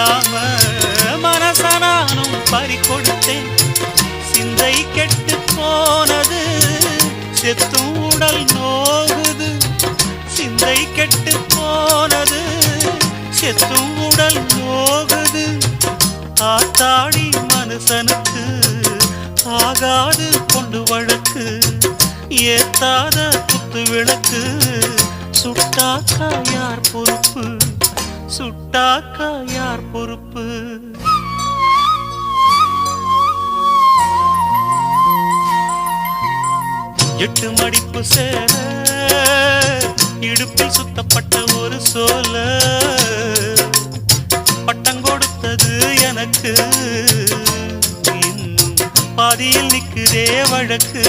தெரியாம மனசனானும் பறி கொடுத்தேன். சிந்தை கெட்டு போனது, செத்தும் உடல் நோகுது. சிந்தை கெட்டு போனது, செத்தும் உடல் நோகுது. ஆத்தாடி மனுஷனுக்கு ஆகாது கொண்டு வழக்கு, ஏத்தாத குத்து விளக்கு. சுட்டாக்கா யார் பொறுப்பு, சுட்டாக்கா யார் பொறுப்பு? எட்டு மடிப்பு சேர இடுப்பில் சுத்தப்பட்ட ஒரு சோல, பட்டம் கொடுத்தது எனக்கு, இன்னும் பாதியில் நிற்குதே வழக்கு.